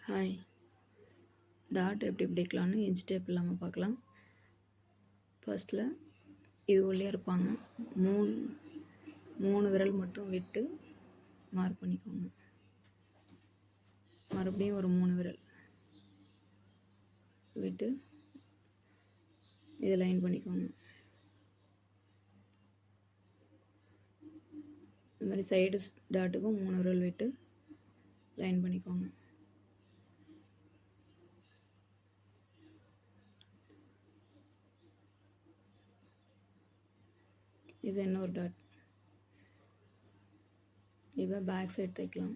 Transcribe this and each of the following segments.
Hi. Dot எப்படி பிடிக்கலான்னு inch tape இல்லாமல் பார்க்கலாம். ஃபர்ஸ்ட்டில் இது உள்ளே இருப்பாங்க. மூணு மூணு விரல் மட்டும் விட்டு மார்க் பண்ணிக்கோங்க. மறுபடியும் ஒரு 3 விரல் விட்டு இதை லைன் பண்ணிக்கோங்க. இந்த மாதிரி சைடு டாட்டுக்கும் 3 விரல் விட்டு லைன் பண்ணிக்கோங்க. இது இன்னொரு டாட். இப்போ பேக் சைடு தைக்கலாம்.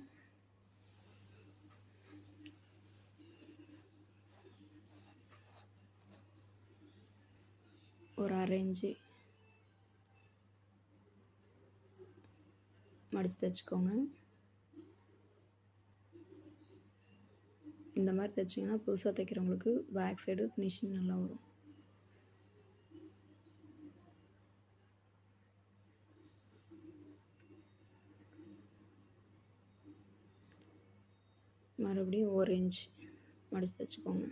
ஒரு 1/2 இன்ச்சு மடித்து தைச்சிக்கோங்க. இந்த மாதிரி தைச்சிங்கன்னா புதுசாக தைக்கிறவங்களுக்கு பேக் சைடு ஃபினிஷிங் நல்லா வரும். மறுபடியும் 1 இன்ச் மடித்து தைச்சிக்கோங்க.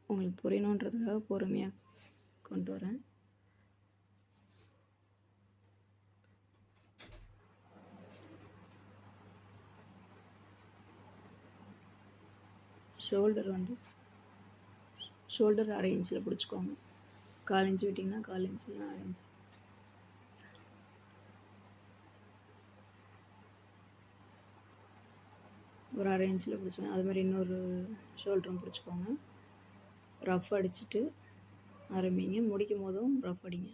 உங்களுக்கு புரியணுன்றதுக்காக பொறுமையாக கொண்டு வரேன். ஷோல்டர் 1/2 இன்ச்சில் பிடிச்சிக்கோங்க. 1/4 இன்ச்சு விட்டிங்கன்னா 1/4 இன்ச்சு, 1/2 இன்ச்சு. ஒரு 1/2 இன்ச்சில் பிடிச்சோங்க. அது மாதிரி இன்னொரு ஷோல்டரும் பிடிச்சிக்கோங்க. ரஃப் அடிச்சுட்டு ஆரம்பிங்க. முடிக்கும் போதும் ரஃப் அடிங்க.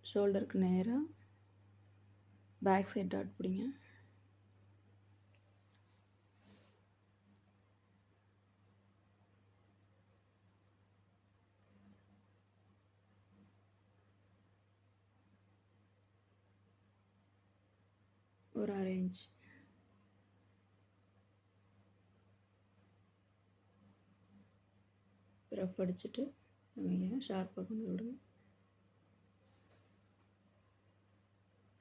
ஷோல்டருக்கு நேராக பேக் சைட் டாட் பிடிங்க. ஒரு 1/2 இன்ச் ரஃப் அடிச்சுட்டு நீங்கள் ஷார்ப்பாக கொண்டு விடுங்க.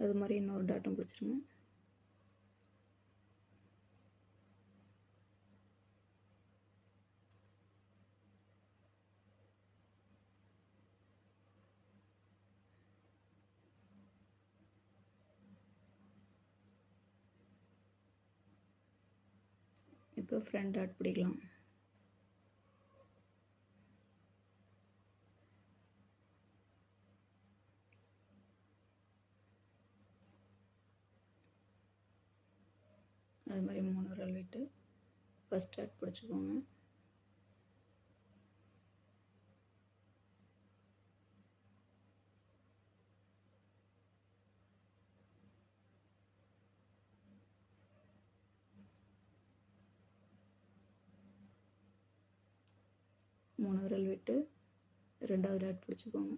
அது மாதிரி இன்னொரு டாட்டும் பிடிச்சிருங்க. இப்போ ஃப்ரண்ட் டாட் பிடிக்கலாம். அது மாதிரி 3 விரல் விட்டு ஃபர்ஸ்ட் டாட் பிடிச்சிக்கோங்க. மூணு விரல் விட்டு 2வது டாட் பிடிச்சிக்கோங்க.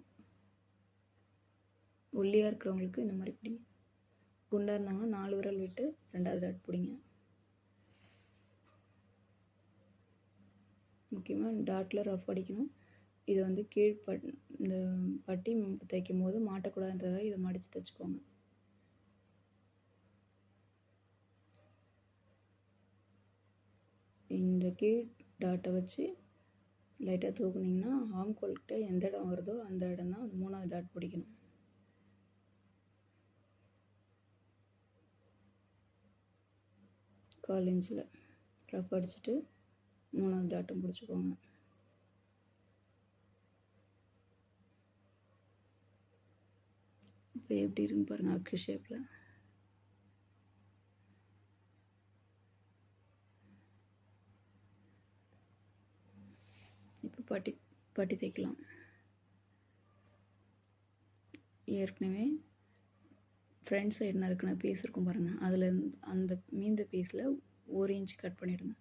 ஒல்லியாக இருக்கிறவங்களுக்கு இந்த மாதிரி பிடிங்க. குண்டாக இருந்தாங்கன்னா 4 விரல் விட்டு 2வது டாட் பிடிங்க. முக்கியமாக டாட்டில் ரஃப் அடிக்கணும். இது வந்து இந்த பட்டி தைக்கும் போது மாட்டக்கூடாதுன்றதாக இதை மடித்து தைச்சிக்கோங்க. இந்த கீழ் டாட்டை வச்சு லைட்டாக தூக்குனிங்கன்னா ஆம்கோல்கிட்ட எந்த இடம் வருதோ அந்த இடம் தான் 3வது டாட் பிடிக்கணும். கால் இன்ச்சில் ரஃப் அடிச்சுட்டு 3வது டாட்டும் பிடிச்சிக்கோங்க. இப்போ எப்படி இருக்குன்னு பாருங்கள். அக்கு ஷேப்பில் இப்போ பட்டி தைக்கலாம். ஏற்கனவே ஃப்ரண்ட் சைடு நறுக்கின பீஸ் இருக்கும் பாருங்கள். அதில் அந்த மீந்த பீஸில் 1 இன்ச் கட் பண்ணிவிடுங்க.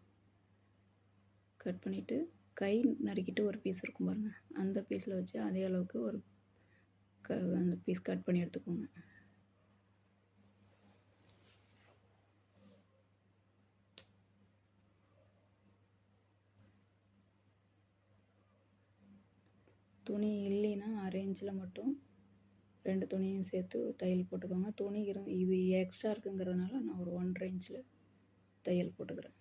கட் பண்ணிவிட்டு கை நறுக்கிட்டு ஒரு பீஸ் இருக்கும் பாருங்கள், அந்த பீஸில் வச்சு அதே அளவுக்கு ஒரு அந்த பீஸ் கட் பண்ணி எடுத்துக்கோங்க. துணி இல்லைன்னா அரேஞ்சில் மட்டும் 2 துணியும் சேர்த்து தையல் போட்டுக்கோங்க. துணி இது எக்ஸ்ட்ரா இருக்குங்கிறதுனால நான் ஒரு 1.5 இன்ச்சில் தையல் போட்டுக்கிறேன்.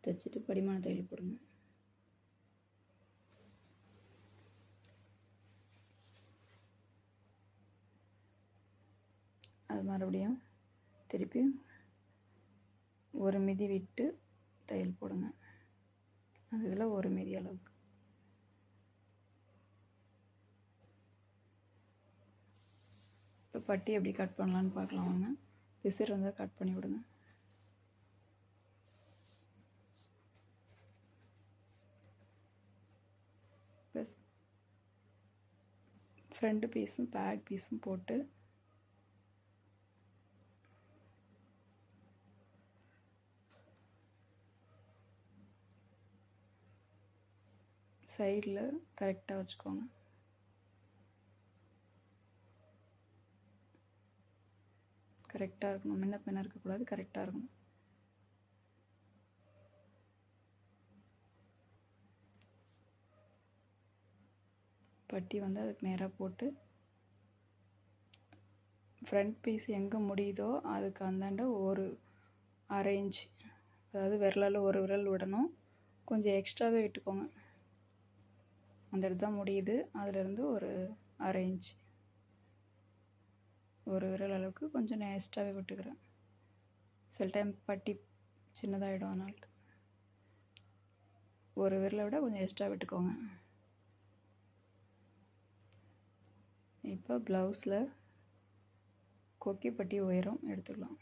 தைச்சிட்டு படிமான தையல் போடுங்க. அது மறுபடியும் திருப்பி ஒரு மிதி விட்டு தையல் போடுங்க. அது இதில் ஒரு மிதி அளவுக்கு. இப்போ பட்டி எப்படி கட் பண்ணலான்னு பார்க்கலாம் வாங்க. பிசிறு இருந்தால் கட் பண்ணி விடுங்க. ப்ளஸ் ஃப்ரண்ட் பீஸும் பேக் பீஸும் போட்டு சைடில் கரெக்டாக வச்சுக்கோங்க. கரெக்டாக இருக்கணும், முன்ன பின்ன இருக்கக்கூடாது, கரெக்டாக இருக்கணும். பட்டி வந்து அதுக்கு நேராக போட்டு ஃப்ரண்ட் பீஸ் எங்கே முடியுதோ அதுக்கு அந்தாண்ட ஒரு 1/2 இன்ச், அதாவது விரலால் ஒரு விரல் விடணும், கொஞ்சம் எக்ஸ்ட்ராவே விட்டுக்கோங்க. அந்த இடத்து தான் முடியுது, அதிலேருந்து ஒரு 1/2 இன்ச், ஒரு விரல் அளவுக்கு கொஞ்சம் நான் எக்ஸ்ட்ராவே விட்டுக்கிறேன். சில டைம் பட்டி சின்னதாகிடும், அதனால ஒரு விரலை விட கொஞ்சம் எக்ஸ்ட்ரா விட்டுக்கோங்க. இப்போ ப்ளவுஸில் கொக்கி பட்டி உயரம் எடுத்துக்கலாம்.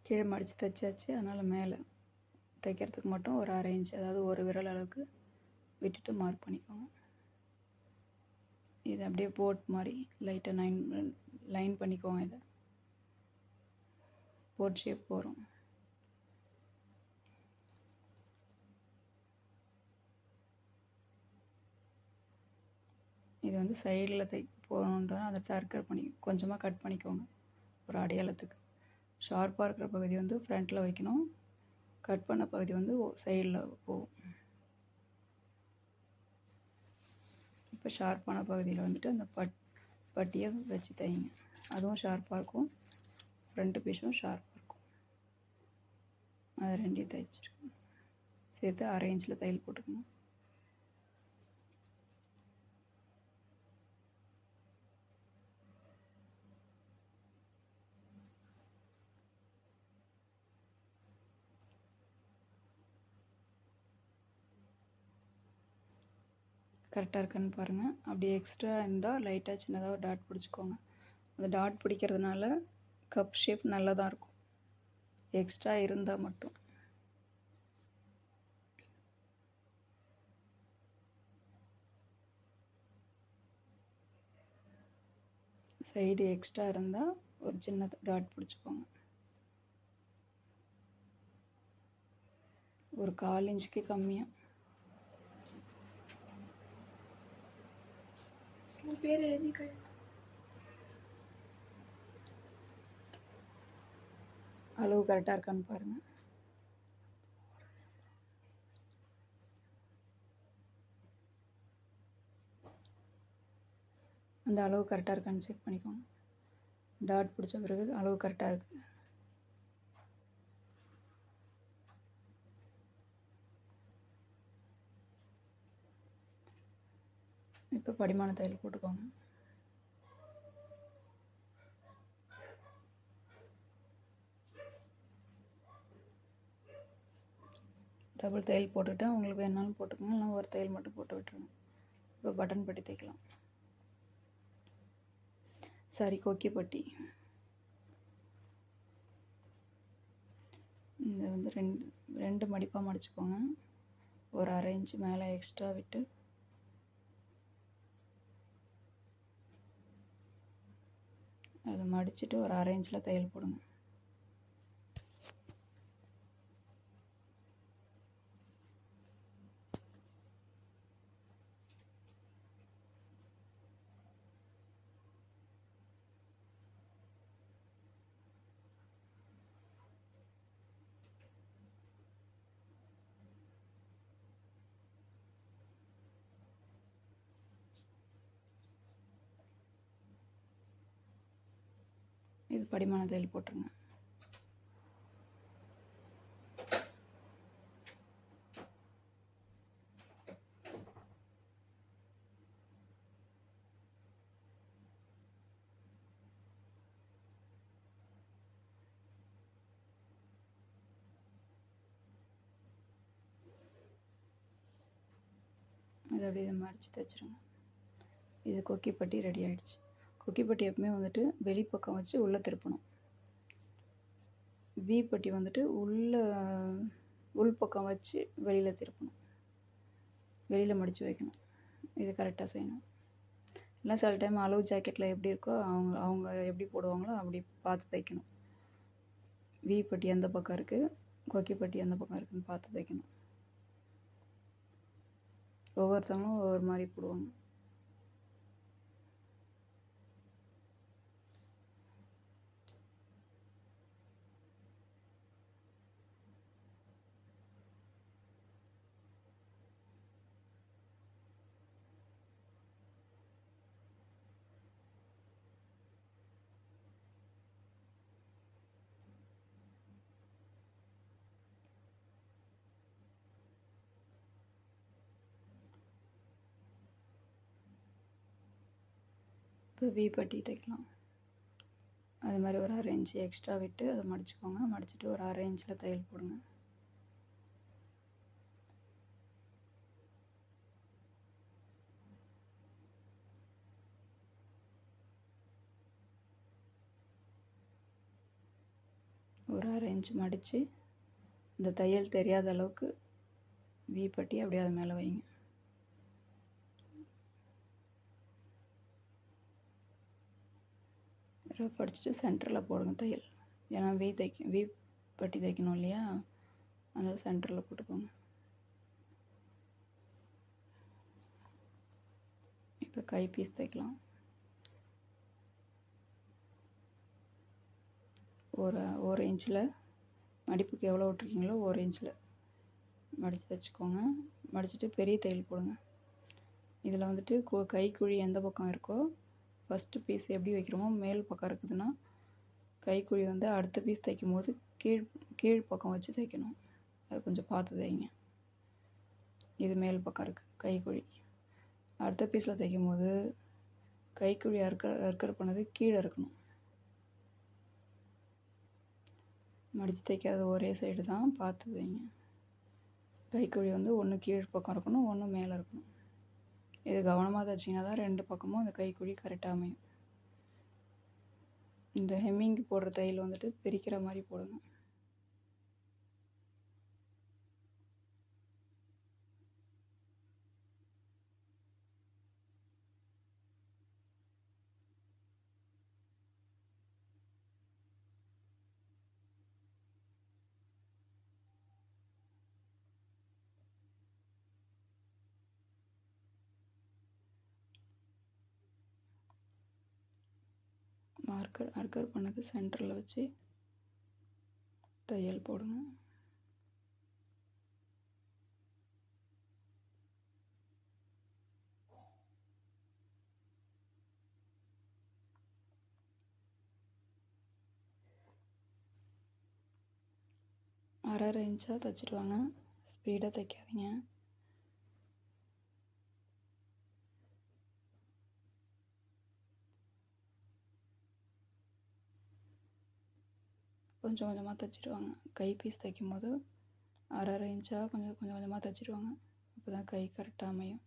கீழே மடித்து தைச்சாச்சு, அதனால் மேலே தைக்கிறதுக்கு மட்டும் ஒரு 1/2 இன்ச், அதாவது ஒரு விரல் அளவுக்கு விட்டுட்டு மார்க் பண்ணிக்கோங்க. இது அப்படியே போட் மாதிரி லைட்டாக லைன் பண்ணிக்கோங்க. இதை போட் ஷேப் வரும். இது வந்து சைடில் போகணுன்றா அதை டர்க்கர் பண்ணி கொஞ்சமாக கட் பண்ணிக்கோங்க ஒரு அடையாளத்துக்கு. ஷார்ப்பாக இருக்கிற பகுதி வந்து ஃப்ரண்ட்டில் வைக்கணும், கட் பண்ண பகுதி வந்து சைடில் போகும். இப்போ ஷார்ப்பான பகுதியில் வந்துட்டு அந்த பட்டியை வச்சு தைங்க. அதுவும் ஷார்ப்பாக இருக்கும், ஃப்ரண்ட்டு பீஸும் ஷார்ப்பாக இருக்கும். அதை ரெண்டையும் தைச்சிருக்கோம். சேர்த்து 1/2 இன்ச்சில் தையல் போட்டுக்கணும். கரெக்டாக இருக்கான்னு பாருங்கள். அப்படி எக்ஸ்ட்ரா இருந்தால் லைட்டாக சின்னதாக ஒரு டாட் பிடிச்சிக்கோங்க. அந்த டாட் பிடிக்கிறதுனால கப் ஷேப் நல்லா தான் இருக்கும். எக்ஸ்ட்ரா இருந்தால் மட்டும் சைடு எக்ஸ்ட்ரா இருந்தால் ஒரு சின்ன டாட் பிடிச்சிக்கோங்க. ஒரு 1/4 இன்ச்சுக்கு கம்மியாக. பேர் எழுதி அளவு கரெக்டாக இருக்கான்னு பாருங்கள். அந்த அளவு கரெக்டாக இருக்கான்னு செக் பண்ணிக்கோங்க. டாட் பிடிச்ச பிறகு அளவு கரெக்டாக இருக்குது. இப்போ படிமான தையல் போட்டுக்கோங்க. டபுள் தையல் போட்டுவிட்டேன். உங்களுக்கு வேணாலும் போட்டுக்கோங்க, இல்லைனா ஒரு தையல் மட்டும் போட்டு விட்டுருங்க. இப்போ பட்டன் பட்டி தைக்கலாம். சாரி, கொக்கி பட்டி. இந்த வந்து ரெண்டு மடிப்பாக மடிச்சுக்கோங்க. ஒரு 1/2 இன்ச்சு மேலே எக்ஸ்ட்ரா விட்டு அதை மடிச்சுட்டு ஒரு 1/2 இன்ச்சில் தையல் போடுங்க. இது படிமான தையல் போட்டுருங்க. இதை அப்படியே இதை மடித்து தைச்சிருங்க. இது கொக்கி பட்டி ரெடி ஆகிடுச்சு. கொக்கி பட்டி எப்பவுமே வந்துட்டு வெளிப்பக்கம் வச்சு உள்ளே திருப்பணும். வி பட்டி வந்துட்டு உள்பக்கம் வச்சு வெளியில் திருப்பணும், வெளியில் மடித்து வைக்கணும். இது கரெக்டாக செய்யணும். இல்லை சில டைம் அளவு ஜாக்கெட்டில் எப்படி இருக்கோ அவங்க எப்படி போடுவாங்களோ அப்படி பார்த்து தைக்கணும். வி பட்டி எந்த பக்கம் இருக்குது, கொக்கி பட்டி எந்த பக்கம் இருக்குதுன்னு பார்த்து தைக்கணும். ஒவ்வொருத்தவங்களும் ஒவ்வொரு மாதிரி போடுவாங்க. இப்போ வி பட்டி தைக்கலாம். அது மாதிரி ஒரு 1/2 இன்ச்சு எக்ஸ்ட்ரா விட்டு அதை மடிச்சுக்கோங்க. மடிச்சுட்டு ஒரு 1/2 இன்ச்சில் தையல் போடுங்க. ஒரு 1/2 இன்ச்சு மடித்து இந்த தையல் தெரியாத அளவுக்கு வி பட்டி அப்படியே அது மேலே வைங்க. ரஃப் அடிச்சுட்டு சென்டரில் போடுங்க தையல். ஏன்னா வி பட்டி தைக்கணும் இல்லையா, அதனால் சென்டரில் போட்டுக்கோங்க. இப்போ கை பீஸ் தைக்கலாம். ஒரு இன்ச்சில் மடிப்புக்கு எவ்வளோ விட்ருக்கீங்களோ 1 இன்ச்சில் மடித்து தைச்சிக்கோங்க. மடிச்சுட்டு பெரிய தையல் போடுங்க. இதில் வந்துட்டு கைக்குழி எந்த பக்கம் இருக்கோ, ஃபஸ்ட்டு பீஸ் எப்படி வைக்கிறோமோ மேல் பக்கம் இருக்குதுன்னா கைக்குழி வந்து அடுத்த பீஸ் தைக்கும் போது கீழ் பக்கம் வச்சு தைக்கணும். அது கொஞ்சம் பார்த்து தைங்க. இது மேல் பக்கம் இருக்குது கைக்குழி. அடுத்த பீஸில் தைக்கும் போது கைக்குழி அறுக்கர் பண்ணது கீழே இருக்கணும். மடித்து தைக்காத ஒரே சைடு தான் பார்த்து தைங்க. கைக்குழி வந்து ஒன்று கீழ் பக்கம் இருக்கணும், ஒன்று மேலே இருக்கணும். இது கவனமாக தைச்சிங்கன்னா தான் 2 பக்கமும் அந்த கைக்குழி கரெக்டாக அமையும். இந்த ஹெம்மிங் போடுற தையல் வந்துட்டு பிரிக்கிற மாதிரி போடுங்க. அர்க்கர் பண்ணது சென்டரில் வச்சு தையல் போடுங்க. அரை இன்ச்சாக தைச்சிட்டு வாங்க, ஸ்பீடாக தைக்காதீங்க. கொஞ்சம் கொஞ்சமாக தைச்சிட்டு வாங்க. கை பீஸ் தைக்கும் போது அரை அரை இன்ச்சாக கொஞ்சம் கொஞ்சமாக தைச்சிடுவாங்க. அப்போ தான் கை கரெக்டாக அமையும்.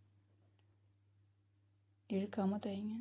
இழுக்காமல் தைங்க.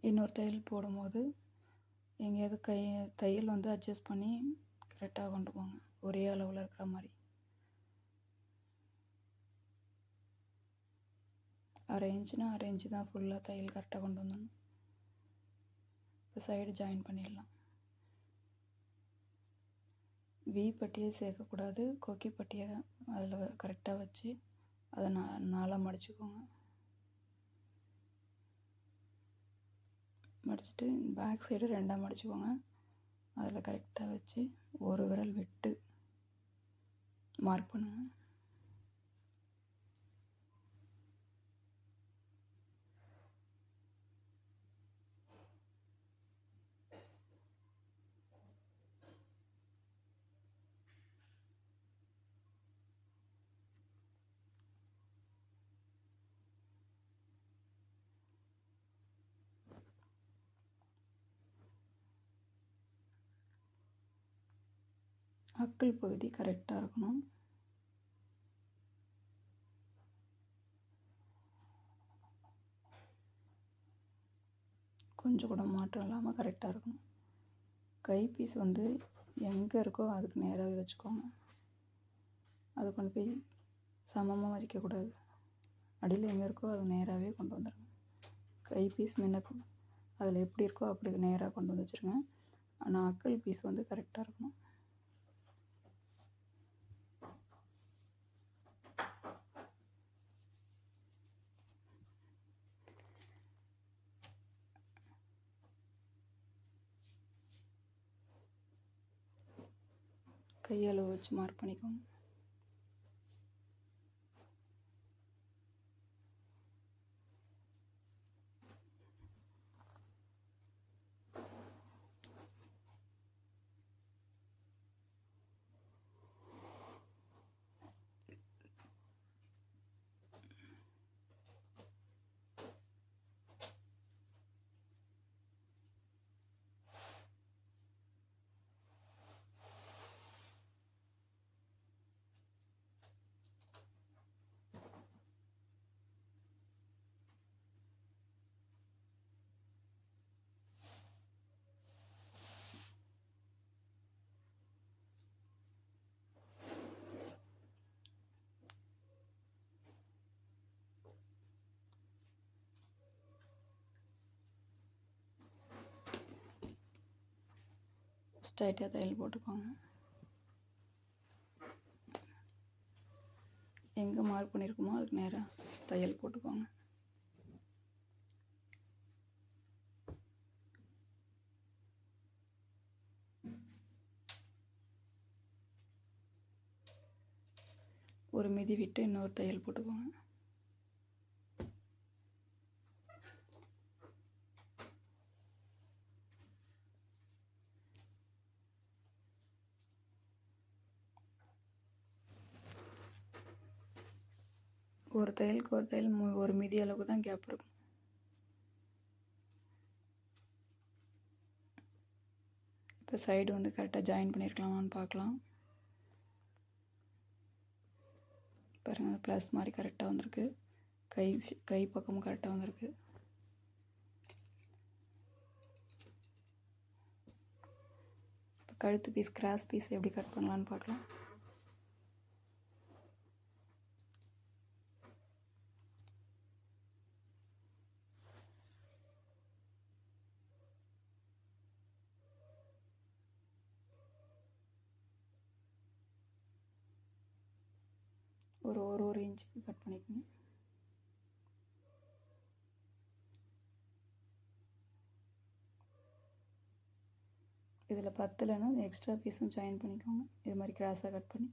இன்னொரு தையல் போடும்போது எங்கேயாவது தையல் வந்து அட்ஜஸ்ட் பண்ணி கரெக்டாக கொண்டு போங்க, ஒரே அளவில் இருக்கிற மாதிரி. அரை இன்ச்சுனா அரை இன்ச்சு தான் ஃபுல்லாக தையல் கரெக்டாக கொண்டு வந்துடணும். இப்போ சைடு ஜாயின் பண்ணிடலாம். வி பட்டியை சேர்க்கக்கூடாது, கொக்கி பட்டியை அதில் கரெக்டாக வச்சு அதை நாலாக மடிச்சுக்கோங்க. மடிச்சுட்டு பேக் சைடு ரெண்டாக மடிச்சுக்கோங்க. அதில் கரெக்டாக வச்சு ஒரு விரல் விட்டு மார்க் பண்ணுங்கள். அக்கல் பகுதி கரெக்டாக இருக்கணும். கொஞ்சம் கூட மாற்றம் இல்லாமல் கரெக்டாக இருக்கணும். கை பீஸ் வந்து எங்கே இருக்கோ அதுக்கு நேராகவே வச்சுக்கோங்க. அது கொண்டு போய் சமமாக வைக்கக்கூடாது. அடியில் எங்கே இருக்கோ அது நேராகவே கொண்டு வந்துடுங்க. கை பீஸ் முன்ன அதில் எப்படி இருக்கோ அப்படி நேராக கொண்டு வந்து வச்சுருங்க. ஆனால் அக்கல் பீஸ் வந்து கரெக்டாக இருக்கணும். கையளவு வச்சு மார்க் பண்ணிக்கோங்க. ஸ்ட்ரைட்டாக தையல் போட்டுக்கோங்க. எங்கே மார்க் பண்ணியிருக்கோமோ அதுக்கு நேராக தையல் போட்டுக்கோங்க. ஒரு மிதி விட்டு இன்னொரு தையல் போட்டுக்கோங்க. ஒரு தையலுக்கு ஒரு தையல் ஒரு மிதி அளவுக்கு தான் கேப் இருக்கும். இப்போ சைடு வந்து கரெக்டாக ஜாயின் பண்ணியிருக்கலாமான்னு பார்க்கலாம். பாருங்கள், ப்ளஸ் மாதிரி கரெக்டாக வந்திருக்கு. கை பக்கமும் கரெக்டாக வந்திருக்கு. இப்போ கழுத்து பீஸ், கிராஸ் பீஸ் எப்படி கட் பண்ணலான்னு பார்க்கலாம். ஒரு இன்ச்சுக்கு கட் பண்ணிக்கோங்க. இதில் பத்தலைன்னா எக்ஸ்ட்ரா பீஸும் ஜாயின் பண்ணிக்கோங்க. இது மாதிரி கிராஸாக கட் பண்ணி.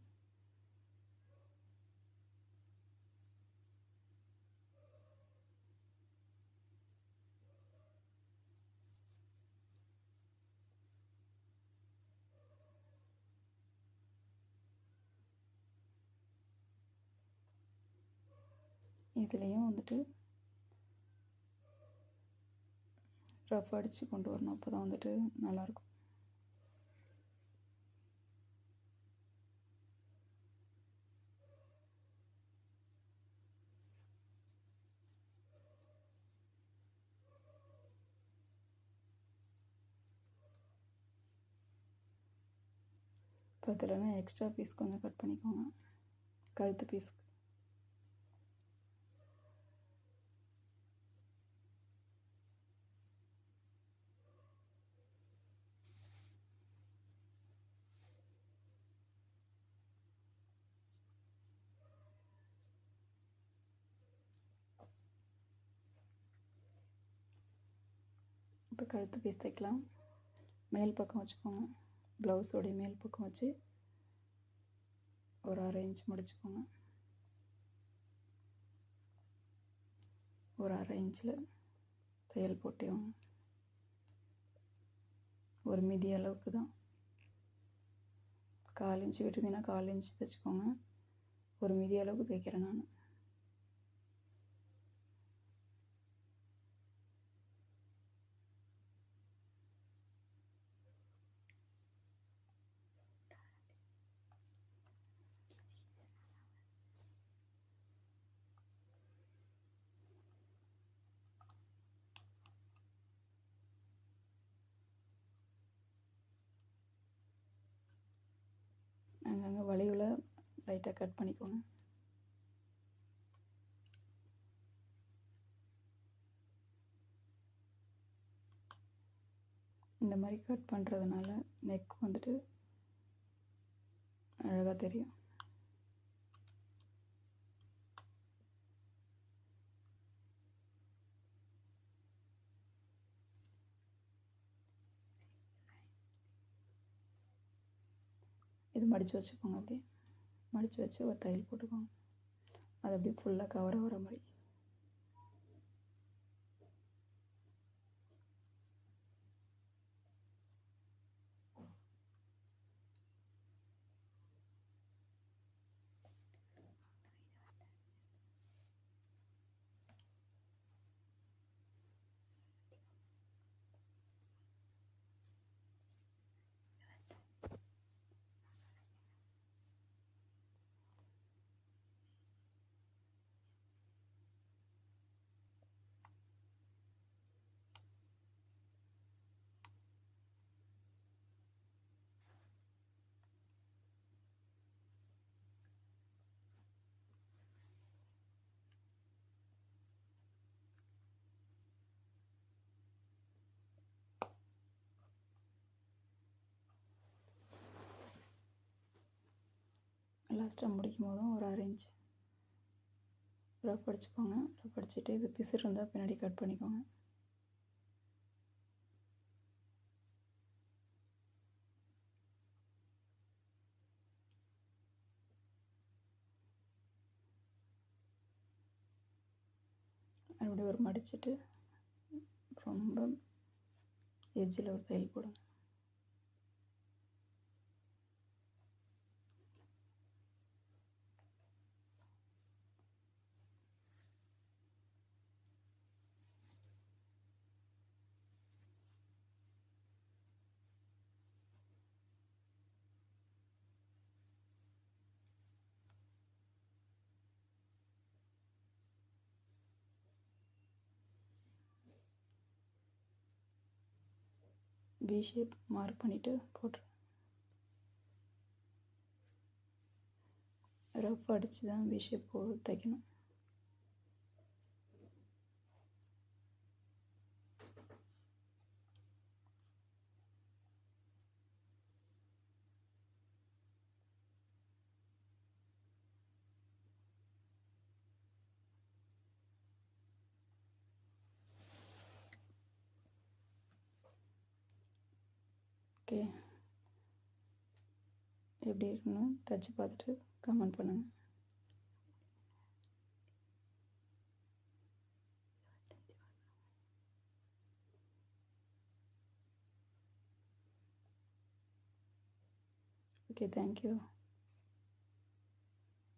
இதுலேயும் வந்துட்டு ரஃப் அடித்து கொண்டு வரணும். அப்போ தான் வந்துட்டு நல்லாயிருக்கும். பத்தலைன்னா எக்ஸ்ட்ரா பீஸ் கொஞ்சம் கட் பண்ணிக்கோங்க, கழுத்து பீஸ்க்கு. இப்போ கழுத்து பீஸ் தைக்கலாம். மேல் பக்கம் வச்சுக்கோங்க, ப்ளவுஸோடைய மேல் பக்கம் வச்சு ஒரு 1/2 இன்ச் முடிச்சுக்கோங்க. ஒரு 1/2 இன்ச்சில் தையல் போட்டேவாங்க. ஒரு மிதி அளவுக்கு தான், 1/4 இன்ச்சு விட்டுருந்தீங்கன்னா 1/4 இன்ச் தைச்சிக்கோங்க. ஒரு மிதி அளவுக்கு தைக்கிறேன் நான். அங்கங்கே வளைவில் லைட்டாக கட் பண்ணிக்கோங்க. இந்த மாதிரி கட் பண்ணுறதுனால நெக் வந்துட்டு அழகாக தெரியும். இது மடித்து வச்சுக்கோங்க. அப்படியே மடித்து வச்சு ஒரு தையல் போட்டுக்கோங்க. அது அப்படியே ஃபுல்லாக கவர் ஆகிற மாதிரி. லாஸ்ட்டாக முடிக்கும் போதும் ஒரு 1/2 இன்ச் ரஃப் அடிச்சுக்கோங்க. ரஃப் அடிச்சுட்டு இது பிசுறு இருந்தால் பின்னாடி கட் பண்ணிக்கோங்க. மறுபடியும் ஒரு மடிச்சுட்டு ரொம்ப எட்ஜில் ஒரு தையல் போடுங்க. வி ஷேப் மார்க் பண்ணிவிட்டு போட்டுருங்க. ரஃப் அடித்து தான் வி ஷேப் தைக்கணும். ஓகே, எப்படி இருக்குன்னு தைச்சி பார்த்துட்டு கமெண்ட் பண்ணுங்கள். Okay, thank you.